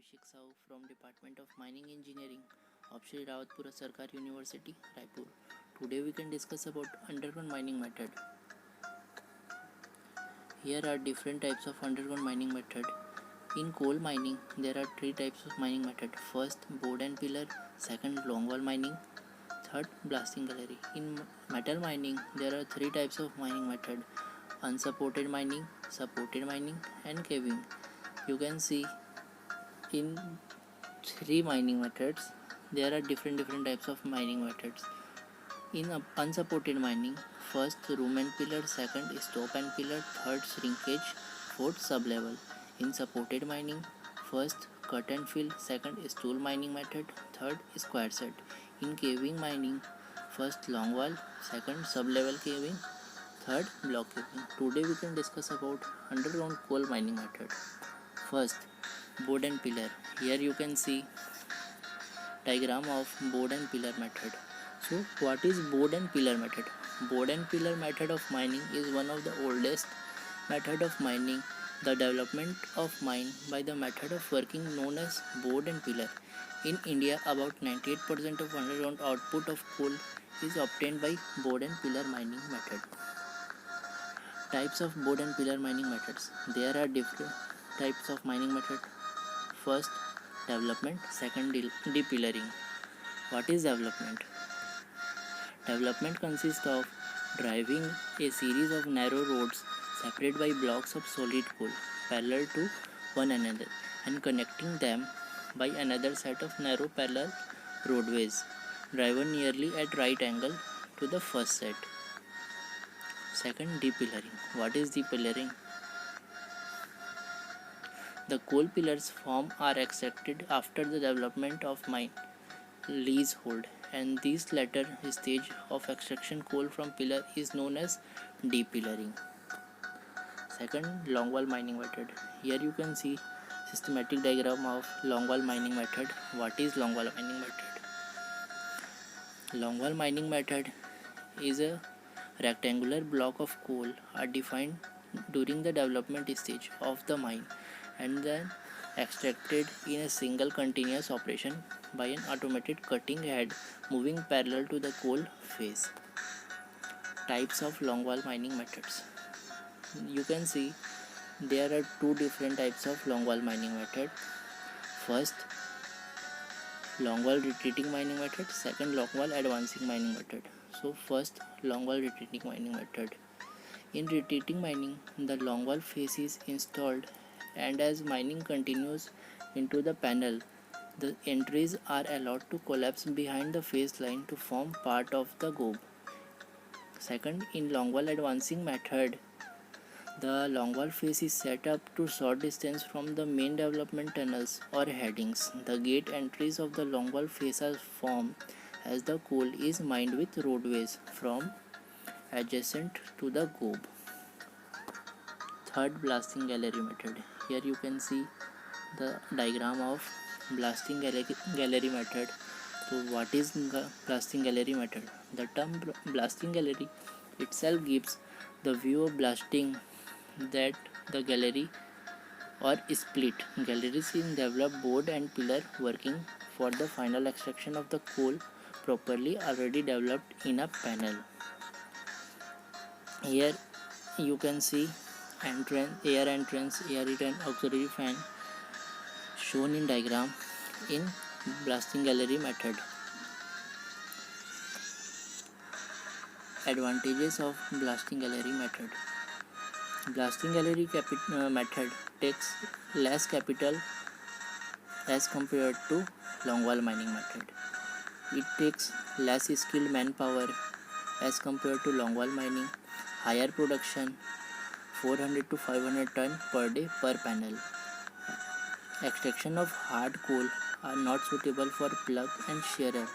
Abhishek Sahu from Department of Mining Engineering of Shri Rawatpura Sarkar University, Raipur. Today we can discuss about underground mining method. Here are different types of underground mining method. In coal mining, there are three types of mining method. First, board and pillar. Second, longwall mining. Third, blasting gallery. In metal mining, there are three types of mining method: unsupported mining, supported mining, and caving. You can see in three mining methods there are different types of mining methods. In unsupported mining, first room and pillar, second stop and pillar, third shrinkage, fourth sublevel. In supported mining, first cut and fill, second stool mining method, third square set. In caving mining, first long wall, second sublevel caving, third block caving. Today we can discuss about underground coal mining method. First, board and pillar. Here you can see diagram of board and pillar method. So what is board and pillar method? Board and pillar method of mining is one of the oldest method of mining. The development of mine by the method of working known as board and pillar. In India, about 98% of underground output of coal is obtained by board and pillar mining method. Types of board and pillar mining methods. There are different types of mining method. First, development. Second, depillering. What is development? Development consists of driving a series of narrow roads separated by blocks of solid coal parallel to one another and connecting them by another set of narrow parallel roadways driven nearly at right angle to the first set. Second, depillering. What is depillering? The coal pillars formed are extracted after the development of mine leasehold, and this latter stage of extraction coal from pillar is known as depillering. Second, longwall mining method. Here you can see systematic diagram of longwall mining method. What is longwall mining method? Longwall mining method is a rectangular block of coal are defined during the development stage of the mine and then extracted in a single continuous operation by an automated cutting head moving parallel to the coal face. Types of longwall mining methods. You can see there are two different types of longwall mining method. First, longwall retreating mining method. Second, longwall advancing mining method. So first, longwall retreating mining method. In retreating mining, the longwall face is installed, and as mining continues into the panel, the entries are allowed to collapse behind the face line to form part of the gobe. Second, in longwall advancing method, the longwall face is set up to short distance from the main development tunnels or headings. The gate entries of the longwall face are formed as the coal is mined with roadways from adjacent to the gobe. Third, blasting gallery method. Here you can see the diagram of blasting gallery method. So what is blasting gallery method? The term blasting gallery itself gives the view of blasting that the gallery or split galleries in developed board and pillar working for the final extraction of the coal properly already developed in a panel. Here you can see air entrance, air return auxiliary fan shown in diagram in blasting gallery method. Advantages of blasting gallery method. Blasting gallery method takes less capital as compared to longwall mining method. It takes less skilled manpower as compared to longwall mining. Higher production, 400 to 500 ton per day per panel. Extraction of hard coal are not suitable for plug and shearer